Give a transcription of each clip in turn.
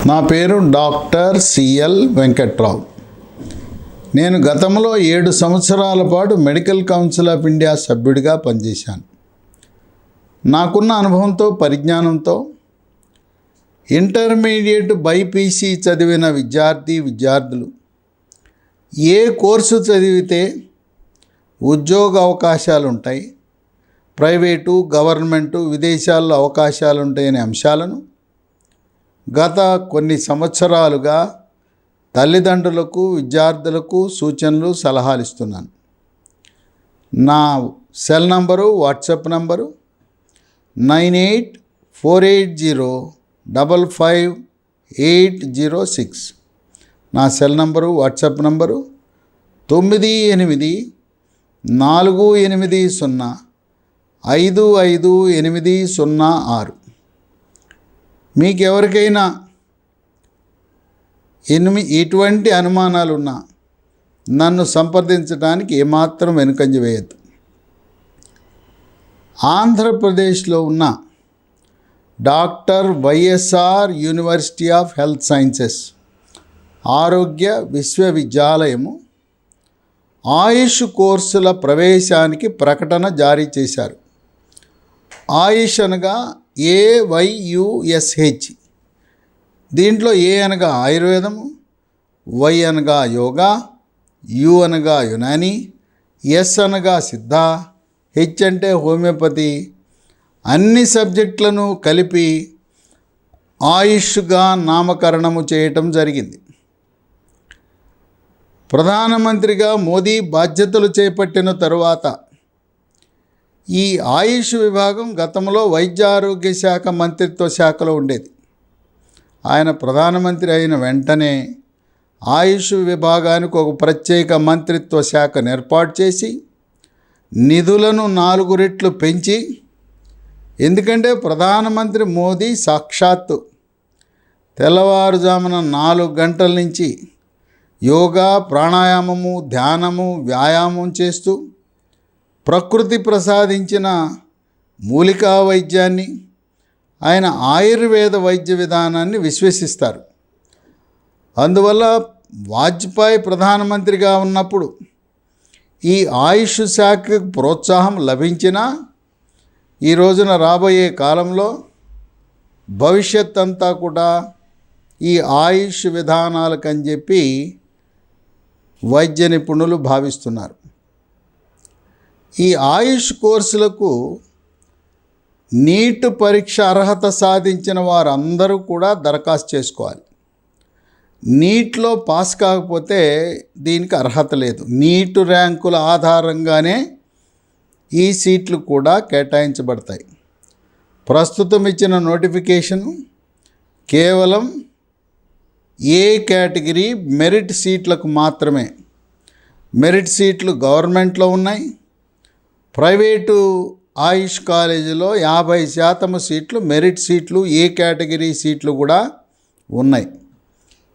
నా పేరు doctor CL Venkatrao. నేను గతంలో 7 సంవత్సరాల పాటు మెడికల్ కౌన్సిల్ ఆఫ్ ఇండియా సభ్యుడిగా పనిచేశాను. నాకున్న అనుభవంతో పరిజ్ఞానంతో ఇంటర్మీడియట్ బైపీసీ చదివిన విద్యార్థులు ఏ కోర్సు చదివితే ఉద్యోగ అవకాశాలు ఉంటాయి, ప్రైవేటు గవర్నమెంటు విదేశాల్లో అవకాశాలు ఉంటాయనే అంశాలను గత కొన్ని సంవత్సరాలుగా తల్లిదండ్రులకు విద్యార్థులకు సూచనలు సలహాలు ఇస్తున్నాను. నా సెల్ నంబరు వాట్సాప్ నంబరు 9848055806. నా సెల్ నంబరు వాట్సాప్ నంబరు 9848055806. మీకు ఎవరికైనా ఇటువంటి అనుమానాలు ఉన్నా నన్ను సంప్రదించడానికి ఏమాత్రం వెనుకంజ వేయద్దు. ఆంధ్రప్రదేశ్లో ఉన్న doctor YSR university of health sciences ఆరోగ్య విశ్వవిద్యాలయము ఆయుష్ కోర్సుల ప్రవేశానికి ప్రకటన జారీ చేశారు. ఆయుష్ అనగా AYUSH. దీంట్లో A అనగా ఆయుర్వేదము, Y అనగా యోగా, U అనగా యునాని, S అనగా సిద్ధ, H అంటే హోమియోపతి. అన్ని సబ్జెక్టులను కలిపి ఆయుష్గా నామకరణము చేయటం జరిగింది. ప్రధానమంత్రిగా మోదీ బాధ్యతలు చేపట్టిన తరువాత ఈ ఆయుష్ విభాగం గతంలో వైద్య ఆరోగ్య శాఖ మంత్రిత్వ శాఖలో ఉండేది. ఆయన ప్రధానమంత్రి అయిన వెంటనే ఆయుష్ విభాగానికి ఒక ప్రత్యేక మంత్రిత్వ శాఖను ఏర్పాటు చేసి నిధులను 4 రెట్లు పెంచి, ఎందుకంటే ప్రధానమంత్రి మోదీ సాక్షాత్తు తెల్లవారుజామున 4 గంటల నుంచి యోగా, ప్రాణాయామము, ధ్యానము, వ్యాయామం చేస్తూ ప్రకృతి ప్రసాదించిన మూలికా వైద్యాన్ని, ఆయన ఆయుర్వేద వైద్య విధానాన్ని విశ్వసిస్తారు. అందువల్ల వాజ్పేయి ప్రధానమంత్రిగా ఉన్నప్పుడు ఈ ఆయుష్ శాఖకు ప్రోత్సాహం లభించినా ఈ రోజున రాబోయే కాలంలో భవిష్యత్ అంతా కూడా ఈ ఆయుష్ విధానాలకని చెప్పి వైద్య నిపుణులు భావిస్తున్నారు. ఈ ఆయుష్ కోర్సులకు నీట్ పరీక్ష అర్హత సాధించిన వారందరూ కూడా దరఖాస్తు చేసుకోవాలి. నీట్లో పాస్ కాకపోతే దీనికి అర్హత లేదు. నీట్ ర్యాంకుల ఆధారంగానే ఈ సీట్లు కూడా కేటాయించబడతాయి. ప్రస్తుతం ఇచ్చిన నోటిఫికేషను కేవలం ఏ కేటగిరీ మెరిట్ సీట్లకు మాత్రమే. మెరిట్ సీట్లు గవర్నమెంట్లో ఉన్నాయి. ప్రైవేటు ఆయుష్ కాలేజీలో 50% సీట్లు మెరిట్ సీట్లు, ఏ కేటగిరీ సీట్లు కూడా ఉన్నాయి.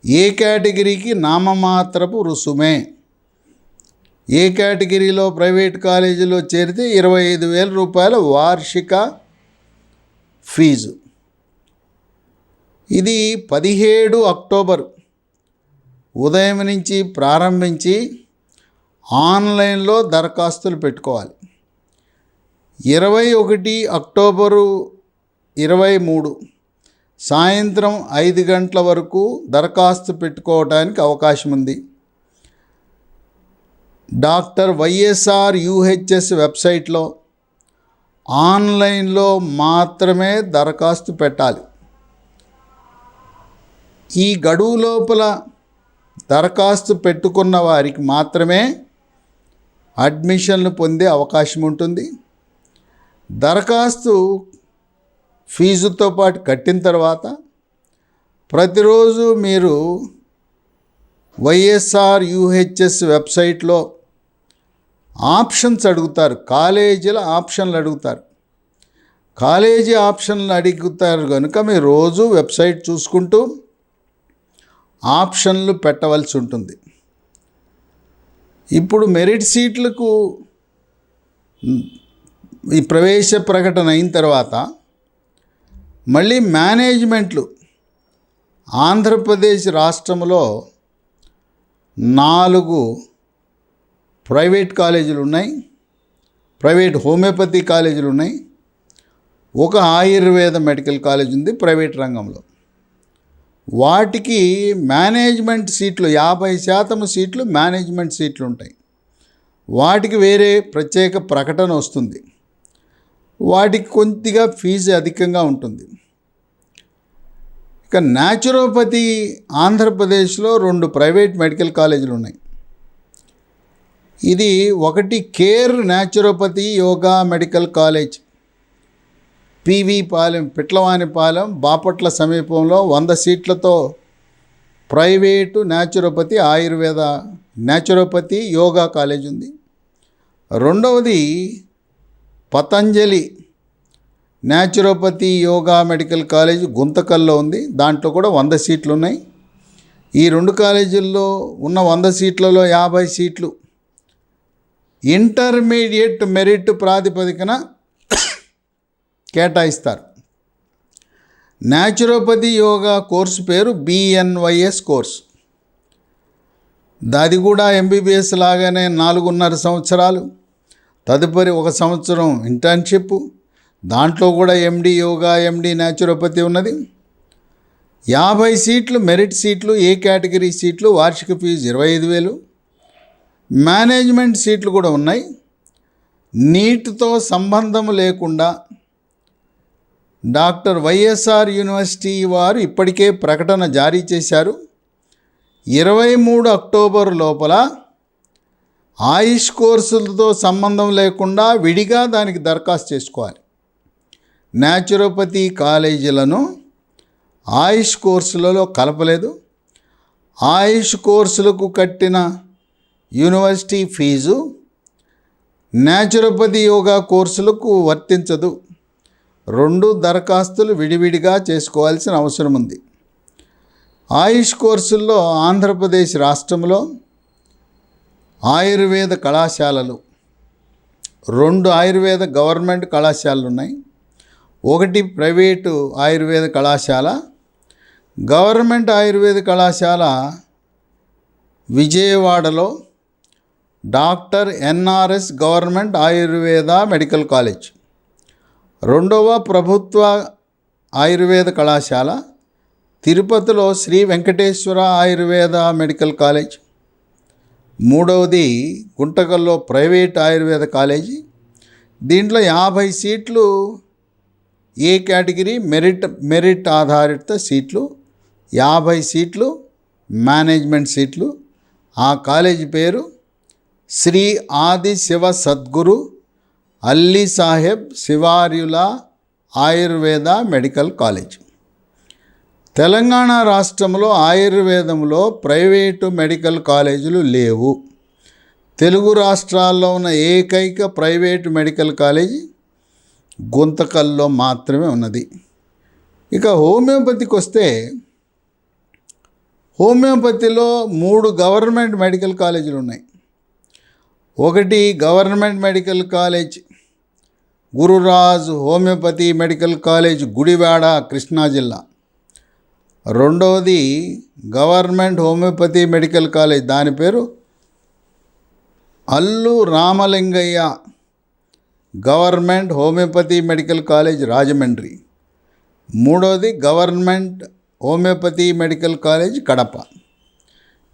ఏ కేటగిరీకి నామమాత్రపు రుసుమే. ఏ కేటగిరీలో ప్రైవేట్ కాలేజీలో చేరితే 25,000 రూపాయల వార్షిక ఫీజు. ఇది 17 అక్టోబర్ ఉదయం నుంచి ప్రారంభించి ఆన్లైన్లో దరఖాస్తులు పెట్టుకోవాలి. 21 అక్టోబరు 23 సాయంత్రం 5 గంటల వరకు దరఖాస్తు పెట్టుకోవడానికి అవకాశం ఉంది. డాక్టర్ వైఎస్ఆర్ యూహెచ్ఎస్ వెబ్సైట్లో ఆన్లైన్లో మాత్రమే దరఖాస్తు పెట్టాలి. ఈ గడువు లోపల దరఖాస్తు పెట్టుకున్న వారికి మాత్రమే అడ్మిషన్లు పొందే అవకాశం ఉంటుంది. దరఖాస్తు ఫీజుతో పాటు కట్టిన తర్వాత ప్రతిరోజు మీరు వైఎస్ఆర్ యూహెచ్ఎస్ వెబ్సైట్లో ఆప్షన్స్ అడుగుతారు. కాలేజీల ఆప్షన్లు అడుగుతారు. కాలేజీ ఆప్షన్లు అడుగుతారు కనుక మీరు రోజు వెబ్సైట్ చూసుకుంటూ ఆప్షన్లు పెట్టవలసి ఉంటుంది. ఇప్పుడు మెరిట్ సీట్లకు ఈ ప్రవేశ ప్రకటన అయిన తర్వాత మళ్ళీ మేనేజ్మెంట్లు ఆంధ్రప్రదేశ్ రాష్ట్రంలో 4 ప్రైవేట్ కాలేజీలు ఉన్నాయి, ప్రైవేట్ హోమియోపతి కాలేజీలు ఉన్నాయి, ఒక ఆయుర్వేద మెడికల్ కాలేజ్ ఉంది ప్రైవేట్ రంగంలో. వాటికి మేనేజ్మెంట్ సీట్లు 50% సీట్లు మేనేజ్మెంట్ సీట్లు ఉంటాయి. వాటికి వేరే ప్రత్యేక ప్రకటన వస్తుంది. వాటికి కొద్దిగా ఫీజు అధికంగా ఉంటుంది. ఇక న్యాచురోపతి ఆంధ్రప్రదేశ్లో 2 ప్రైవేట్ మెడికల్ కాలేజీలు ఉన్నాయి. ఇది ఒకటి care naturopathy yoga medical college, PV Palem, Pitlavanipalem, Bapatla సమీపంలో 100 సీట్లతో private naturopathy Ayurveda naturopathy yoga college ఉంది. రెండవది Patanjali naturopathy yoga medical college గుంతకల్లో ఉంది. దాంట్లో కూడా 100 సీట్లు ఉన్నాయి. ఈ 2 కాలేజీల్లో ఉన్న 100 సీట్లలో 50 సీట్లు ఇంటర్మీడియట్ మెరిట్ ప్రాతిపదికన కేటాయిస్తారు. న్యాచురోపతి యోగా కోర్సు పేరు BNYS కోర్సు. అది కూడా MBBS లాగానే 4.5 సంవత్సరాలు, తదుపరి 1 సంవత్సరం ఇంటర్న్షిప్, దాంట్లో కూడా MD యోగా, MD న్యాచురోపతి ఉన్నది. 50 సీట్లు మెరిట్ సీట్లు, ఏ కేటగిరీ సీట్లు, వార్షిక ఫీజు 25,000. మేనేజ్మెంట్ సీట్లు కూడా ఉన్నాయి. నీట్తో సంబంధం లేకుండా డాక్టర్ వైఎస్ఆర్ యూనివర్సిటీ వారు ఇప్పటికే ప్రకటన జారీ చేశారు. 23 అక్టోబర్ లోపల ఆయుష్ కోర్సులతో సంబంధం లేకుండా విడిగా దానికి దరఖాస్తు చేసుకోవాలి. న్యాచురోపతి కాలేజీలను ఆయుష్ కోర్సులలో కలపలేదు. ఆయుష్ కోర్సులకు కట్టిన యూనివర్సిటీ ఫీజు న్యాచురోపతి యోగా కోర్సులకు వర్తించదు. 2 దరఖాస్తులు విడివిడిగా చేసుకోవాల్సిన అవసరం ఉంది. ఆయుష్ కోర్సుల్లో ఆంధ్రప్రదేశ్ రాష్ట్రంలో ఆయుర్వేద కళాశాలలు 2 ఆయుర్వేద గవర్నమెంట్ కళాశాలలు ఉన్నాయి. ఒకటి ప్రైవేటు ఆయుర్వేద కళాశాల, గవర్నమెంట్ ఆయుర్వేద కళాశాల విజయవాడలో doctor NRS government Ayurveda medical college. రెండవ ప్రభుత్వ ఆయుర్వేద కళాశాల తిరుపతిలో శ్రీ వెంకటేశ్వర ఆయుర్వేద మెడికల్ కాలేజ్. మూడవది గుంటకల్లో ప్రైవేట్ ఆయుర్వేద కాలేజీ. దీంట్లో 50 సీట్లు ఏ కేటగిరీ మెరిట్ ఆధారిత సీట్లు, 50 సీట్లు మేనేజ్మెంట్ సీట్లు. ఆ కాలేజీ పేరు శ్రీ ఆది శివ సద్గురు అల్లీ సాహెబ్ శివార్యుల ఆయుర్వేద మెడికల్ కాలేజ్. తెలంగాణ రాష్ట్రంలో ఆయుర్వేదంలో ప్రైవేటు మెడికల్ కాలేజీలు లేవు. తెలుగు రాష్ట్రాల్లో ఉన్న ఏకైక ప్రైవేటు మెడికల్ కాలేజీ గుంతకల్లో మాత్రమే ఉన్నది. ఇక హోమియోపతికి వస్తే, హోమియోపతిలో 3 గవర్నమెంట్ మెడికల్ కాలేజీలు ఉన్నాయి. ఒకటి government medical college Gururaj homeopathy medical college Gudivada, Krishna జిల్లా. రెండవది గవర్నమెంట్ హోమియోపతి మెడికల్ కాలేజ్, దాని పేరు Allu Ramalingaiah government homeopathy medical college Rajahmundry. మూడవది government homeopathy medical college Kadapa.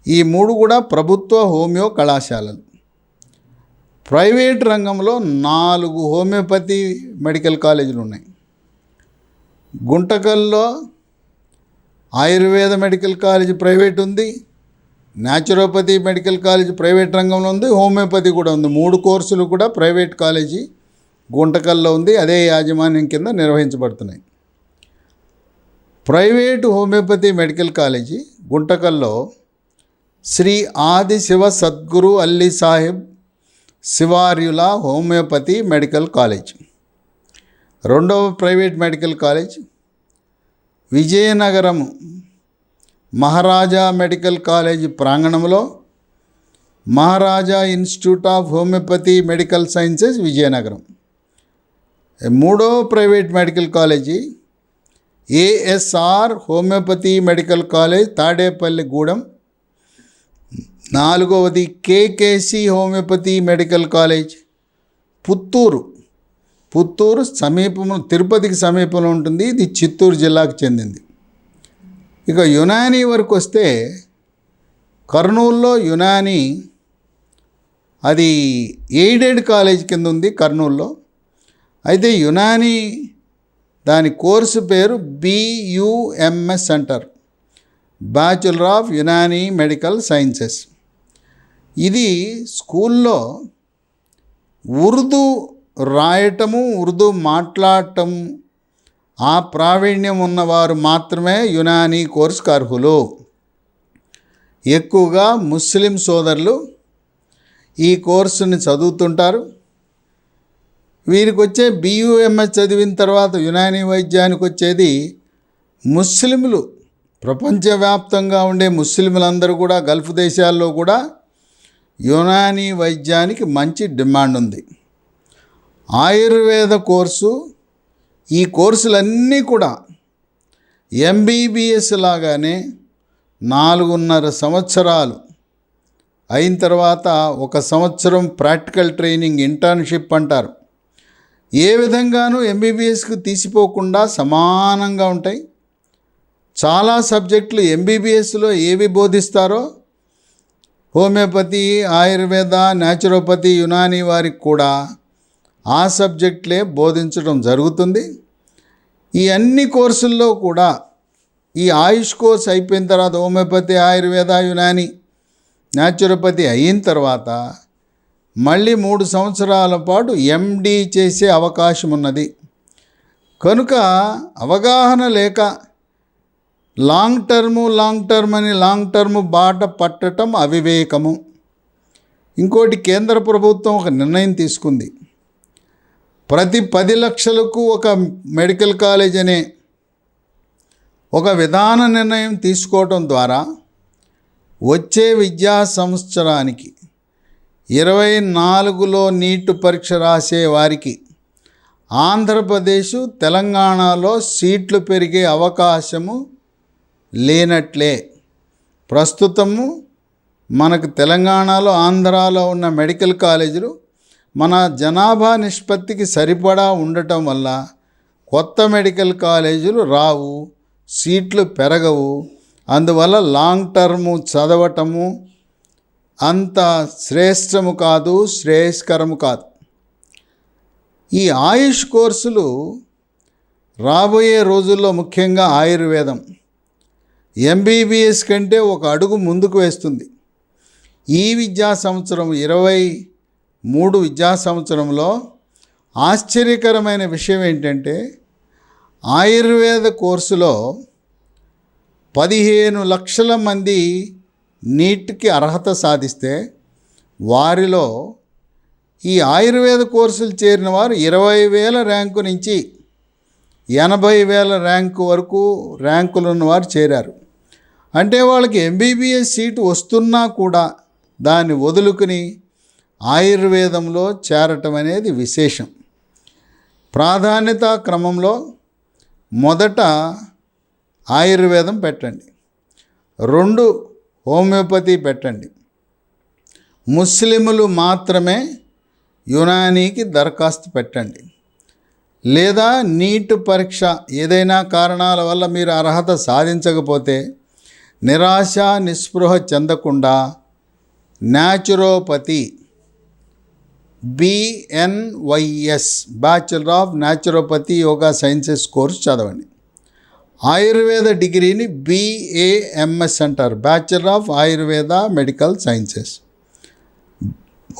ఈ 3 కూడా ప్రభుత్వ హోమియో కళాశాలలు. ప్రైవేట్ రంగంలో 4 హోమియోపతి మెడికల్ కాలేజీలు ఉన్నాయి. గుంటకల్లో ఆయుర్వేద మెడికల్ కాలేజ్ ప్రైవేట్ ఉంది, న్యాచురోపతి మెడికల్ కాలేజ్ ప్రైవేట్ రంగంలో ఉంది, హోమియోపతి కూడా ఉంది. 3 కోర్సులు కూడా ప్రైవేట్ కాలేజీ గుంటకల్లో ఉంది. అదే యాజమాన్యం కింద నిర్వహించబడుతున్నాయి. ప్రైవేటు హోమియోపతి మెడికల్ కాలేజీ గుంటకల్లో శ్రీ ఆది శివ సద్గురు అల్లీ సాహెబ్ శివార్యుల హోమియోపతి మెడికల్ కాలేజ్. రెండవ private medical college Vizianagaram Maharaja medical college ప్రాంగణంలో Maharaja institute of homeopathy medical sciences Vizianagaram. మూడవ private medical college ASR homeopathy medical college Tadepalligudem, 4వది KKC homeopathy medical college Puttur సమీపంలో, తిరుపతికి సమీపంలో ఉంటుంది. ఇది చిత్తూరు జిల్లాకు చెందింది. ఇక యునాని వరకు వస్తే కర్నూలులో యునాని, అది ఎయిడెడ్ కాలేజ్ కింద ఉంది కర్నూలులో. అయితే యునాని దాని కోర్సు పేరు BUMS అంటారు, bachelor of Unani medical sciences. ఇది స్కూల్లో ఉర్దూ రాయటము, ఉర్దూ మాట్లాడటం ఆ ప్రావీణ్యం ఉన్నవారు మాత్రమే యునాని కోర్సుకు అర్హులు. ఎక్కువగా ముస్లిం సోదరులు ఈ కోర్సుని చదువుతుంటారు. వీరికి వచ్చే BUMS చదివిన తర్వాత యునాని వైద్యానికి వచ్చేది ముస్లింలు, ప్రపంచవ్యాప్తంగా ఉండే ముస్లింలందరూ కూడా, గల్ఫ్ దేశాల్లో కూడా యునాని వైద్యానికి మంచి డిమాండ్ ఉంది. ఆయుర్వేద కోర్సు, ఈ కోర్సులన్నీ కూడా MBBS లాగానే 4.5 సంవత్సరాలు అయిన తర్వాత 1 సంవత్సరం ప్రాక్టికల్ ట్రైనింగ్, ఇంటర్న్షిప్ అంటారు. ఏ విధంగానూ MBBSకు తీసిపోకుండా సమానంగా ఉంటాయి. చాలా సబ్జెక్టులు MBBSలో ఏవి బోధిస్తారో హోమియోపతి, ఆయుర్వేద, న్యాచురోపతి, యునాని వారికి కూడా ఆ సబ్జెక్టులే బోధించడం జరుగుతుంది. ఈ అన్ని కోర్సుల్లో కూడా ఈ ఆయుష్ కోర్స్ అయిపోయిన తర్వాత, హోమియోపతి, ఆయుర్వేద, యునాని, న్యాచురోపతి అయిన తర్వాత మళ్ళీ 3 సంవత్సరాల పాటు MD చేసే అవకాశం ఉన్నది. కనుక అవగాహన లేక లాంగ్ టర్మ్ బాట పట్టడం అవివేకము. ఇంకోటి, కేంద్ర ప్రభుత్వం ఒక నిర్ణయం తీసుకుంది. ప్రతి 10 లక్షలకు ఒక మెడికల్ కాలేజ్ అనే ఒక విధాన నిర్ణయం తీసుకోవటం ద్వారా వచ్చే విద్యా సంవత్సరానికి 24లో నీట్ పరీక్ష రాసే వారికి ఆంధ్రప్రదేశ్, తెలంగాణలో సీట్లు పెరిగే అవకాశము లేనట్లే. ప్రస్తుతము మనకు తెలంగాణలో, ఆంధ్రాలో ఉన్న మెడికల్ కాలేజీలు మన జనాభా నిష్పత్తికి సరిపడా ఉండటం వల్ల కొత్త మెడికల్ కాలేజీలు రావు, సీట్లు పెరగవు. అందువల్ల లాంగ్ టర్ము చదవటము అంత శ్రేష్టము కాదు, శ్రేయస్కరము కాదు. ఈ ఆయుష్ కోర్సులు రాబోయే రోజుల్లో ముఖ్యంగా ఆయుర్వేదం MBBS కంటే ఒక అడుగు ముందుకు వేస్తుంది. ఈ విద్యా సంవత్సరం 23 విద్యా సంవత్సరంలో ఆశ్చర్యకరమైన విషయం ఏంటంటే, ఆయుర్వేద కోర్సులో 15 లక్షల మంది నీట్కి అర్హత సాధిస్తే, వారిలో ఈ ఆయుర్వేద కోర్సులు చేరిన వారు 20,000 ర్యాంకు నుంచి 80,000 ర్యాంకు వరకు ర్యాంకులు ఉన్నవారు చేరారు. అంటే వాళ్ళకి MBBS సీటు వస్తున్నా కూడా దాన్ని వదులుకుని ఆయుర్వేదంలో చేరటం అనేది విశేషం. ప్రాధాన్యత క్రమంలో మొదట ఆయుర్వేదం పెట్టండి, 2 హోమియోపతి పెట్టండి. ముస్లిములు మాత్రమే యునానీకి దరఖాస్తు పెట్టండి. లేదా నీట్ పరీక్ష ఏదైనా కారణాల వల్ల మీరు అర్హత సాధించకపోతే నిరాశ నిస్పృహ చెందకుండా naturopathy BNYS, bachelor of naturopathy yoga sciences course చదవండి. ఆయుర్వేద డిగ్రీని BAMS అంటారు, bachelor of Ayurveda medical sciences.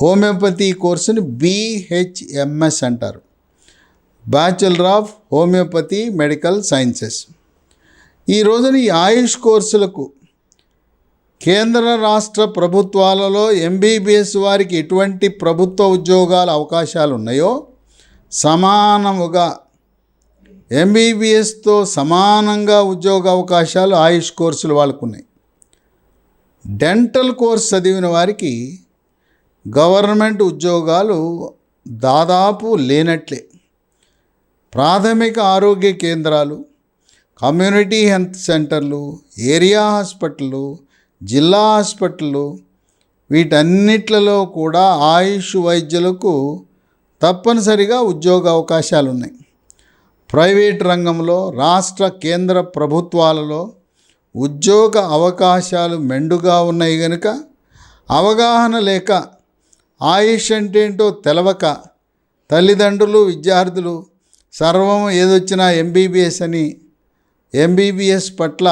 Homeopathy కోర్సుని BHMS అంటారు, bachelor of homeopathy medical sciences. ఈ రోజున ఈ ఆయుష్ కోర్సులకు కేంద్ర రాష్ట్ర ప్రభుత్వాలలో MBBS వారికి ఎటువంటి ప్రభుత్వ ఉద్యోగాల అవకాశాలు ఉన్నాయో సమానముగా MBBSతో సమానంగా ఉద్యోగ అవకాశాలు ఆయుష్ కోర్సులు వాళ్ళకు ఉన్నాయి. డెంటల్ కోర్స్ చదివిన వారికి గవర్నమెంట్ ఉద్యోగాలు దాదాపు లేనట్లే. ప్రాథమిక ఆరోగ్య కేంద్రాలు, కమ్యూనిటీ హెల్త్ సెంటర్లు, ఏరియా హాస్పిటళ్ళు, జిల్లా హాస్పిటళ్ళు వీటన్నిట్లలో కూడా ఆయుష్ వైద్యులకు తప్పనిసరిగా ఉద్యోగ అవకాశాలు ఉన్నాయి. ప్రైవేట్ రంగంలో రాష్ట్ర కేంద్ర ప్రభుత్వాలలో ఉద్యోగ అవకాశాలు మెండుగా ఉన్నాయి కనుక అవగాహన లేక ఆయుష్ అంటే ఏంటో తెలవక తల్లిదండ్రులు విద్యార్థులు సర్వం ఏదొచ్చినా ఎంబీబీఎస్ అని ఎంబీబీఎస్ పట్ల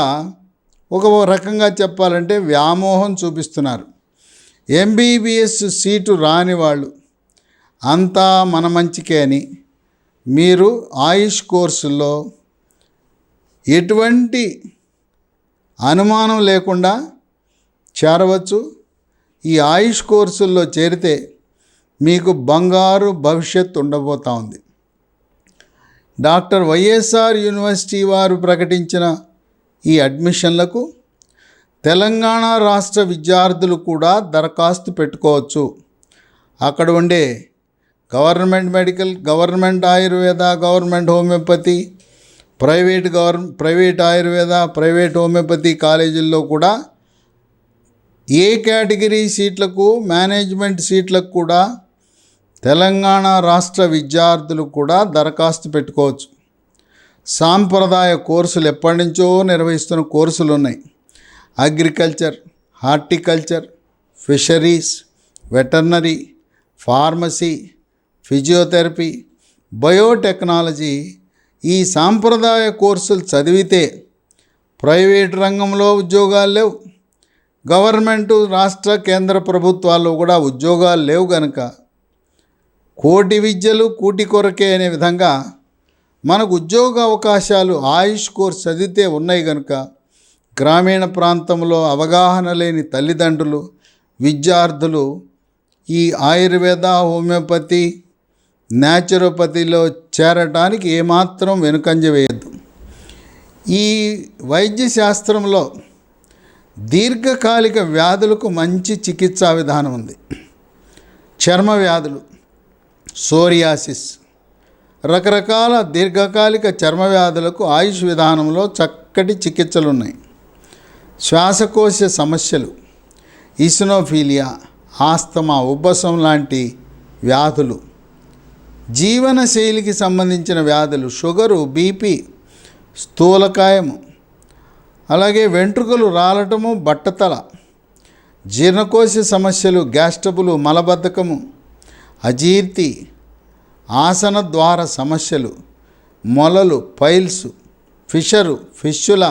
ఒక రకంగా చెప్పాలంటే వ్యామోహం చూపిస్తున్నారు. ఎంబీబీఎస్ సీటు రాని వాళ్ళు అంతా మన మంచికే అని మీరు ఆయుష్ కోర్సుల్లో ఎటువంటి అనుమానం లేకుండా చేరవచ్చు. ఈ ఆయుష్ కోర్సుల్లో చేరితే మీకు బంగారు భవిష్యత్తు ఉండబోతా ఉంది. డాక్టర్ వైఎస్ఆర్ యూనివర్సిటీ వారు ప్రకటించిన ఈ అడ్మిషన్లకు తెలంగాణ రాష్ట్ర విద్యార్థులు కూడా దరఖాస్తు పెట్టుకోవచ్చు. అక్కడ ఉండే government medical, government Ayurveda, government homeopathy, private Ayurveda, private homeopathy కాలేజీల్లో కూడా ఏ కేటగిరీ సీట్లకు, మేనేజ్మెంట్ సీట్లకు కూడా తెలంగాణ రాష్ట్ర విద్యార్థులు కూడా దరఖాస్తు పెట్టుకోవచ్చు. సాంప్రదాయ కోర్సులు ఎప్పటి నుంచో నిర్వహిస్తున్న కోర్సులు ఉన్నాయి. Agriculture, horticulture, fisheries, veterinary, pharmacy, physiotherapy, biotechnology ఈ సాంప్రదాయ కోర్సులు చదివితే ప్రైవేట్ రంగంలో ఉద్యోగాలు లేవు, గవర్నమెంటు రాష్ట్ర కేంద్ర ప్రభుత్వాల్లో కూడా ఉద్యోగాలు లేవు కనుక కోటి విద్యలు కూటి కొరకే అనే విధంగా మనకు ఉద్యోగ అవకాశాలు ఆయుష్ కోర్సు చదివితే ఉన్నాయి కనుక గ్రామీణ ప్రాంతంలో అవగాహన లేని తల్లిదండ్రులు విద్యార్థులు ఈ ఆయుర్వేద, హోమియోపతి, న్యాచురోపతిలో చేరటానికి ఏమాత్రం వెనుకంజ వేయద్దు. ఈ వైద్య శాస్త్రంలో దీర్ఘకాలిక వ్యాధులకు మంచి చికిత్సా విధానం ఉంది. చర్మ వ్యాధులు, సోరియాసిస్, రకరకాల దీర్ఘకాలిక చర్మ వ్యాధులకు ఆయుష్ విధానంలో చక్కటి చికిత్సలు ఉన్నాయి. శ్వాసకోశ సమస్యలు, ఈసినోఫీలియా, ఆస్తమా, ఉబ్బసం లాంటి వ్యాధులు, జీవనశైలికి సంబంధించిన వ్యాధులు, షుగరు, బీపీ, స్థూలకాయము, అలాగే వెంట్రుకలు రాలటము, బట్టతల, జీర్ణకోశ సమస్యలు, గ్యాస్ట్రబుల్, మలబద్ధకము, అజీర్తి, ఆసన ద్వార సమస్యలు, మొలలు, పైల్స్, ఫిష్యుల,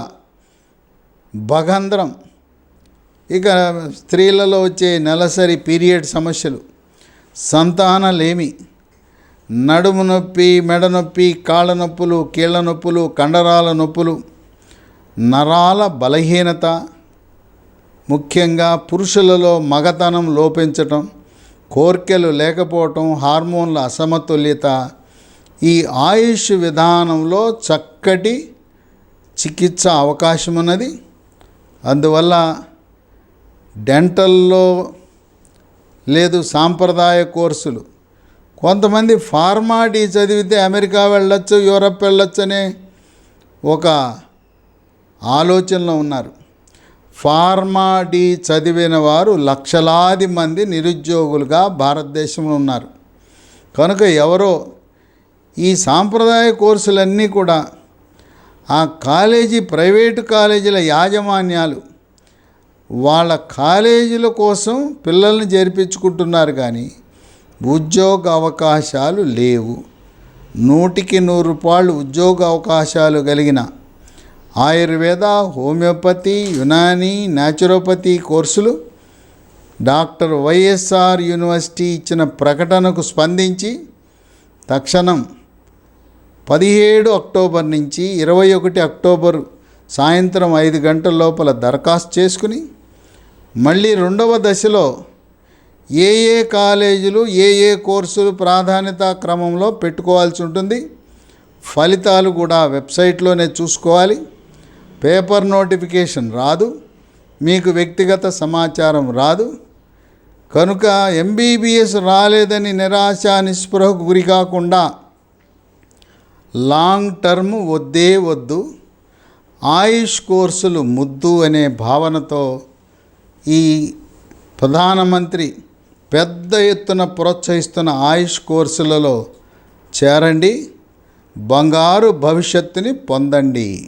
భగంధ్రం, ఇక స్త్రీలలో వచ్చే నెలసరి పీరియడ్ సమస్యలు, సంతానలేమి, నడుము నొప్పి, మెడ నొప్పి, కాళ్ళ నొప్పులు, కీళ్ళ నొప్పులు, కండరాల నొప్పులు, నరాల బలహీనత, ముఖ్యంగా పురుషులలో మగతనం లోపించటం, కోర్కెలు లేకపోవటం, హార్మోన్ల అసమతుల్యత ఈ ఆయుష్ విధానంలో చక్కటి చికిత్స అవకాశం ఉన్నది. అందువల్ల డెంటల్లో లేదు సాంప్రదాయ కోర్సులు, కొంతమంది ఫార్మాడీ చదివితే అమెరికా వెళ్ళొచ్చు, యూరప్ వెళ్ళొచ్చు అనే ఒక ఆలోచనలో ఉన్నారు. ఫార్మాడీ చదివిన వారు లక్షలాది మంది నిరుద్యోగులుగా భారతదేశంలో ఉన్నారు. కనుక ఎవరో ఈ సాంప్రదాయ కోర్సులన్నీ కూడా ఆ ప్రైవేటు కాలేజీల యాజమాన్యాలు వాళ్ళ కాలేజీల కోసం పిల్లల్ని చేర్పించుకుంటున్నారు కానీ ఉద్యోగ అవకాశాలు లేవు. 100కి 100 రూపాయలు ఉద్యోగ అవకాశాలు కలిగిన ఆయుర్వేద, హోమియోపతి, యునాని, న్యాచురోపతి కోర్సులు డాక్టర్ వైఎస్ఆర్ యూనివర్సిటీ ఇచ్చిన ప్రకటనకు స్పందించి తక్షణం 17 అక్టోబర్ నుంచి 21 అక్టోబర్ సాయంత్రం 5 గంటల లోపల దరఖాస్తు చేసుకుని మళ్ళీ 2వ దశలో ఏ కాలేజీలు ఏ కోర్సులు ప్రాధాన్యత క్రమంలో పెట్టుకోవాల్సి ఉంటుంది. ఫలితాలు కూడా వెబ్సైట్లోనే చూసుకోవాలి. పేపర్ నోటిఫికేషన్ రాదు, మీకు వ్యక్తిగత సమాచారం రాదు. కనుక ఎంబీబీఎస్ రాలేదని నిరాశ నిస్పృహకు గురి కాకుండా లాంగ్ టర్మ్ వద్దు. ఆయుష్ కోర్సులు ముద్దు అనే భావనతో ఈ ప్రధానమంత్రి పెద్ద ఎత్తున ప్రోత్సహిస్తున్న ఆయుష్ కోర్సులలో చేరండి, బంగారు భవిష్యత్తుని పొందండి.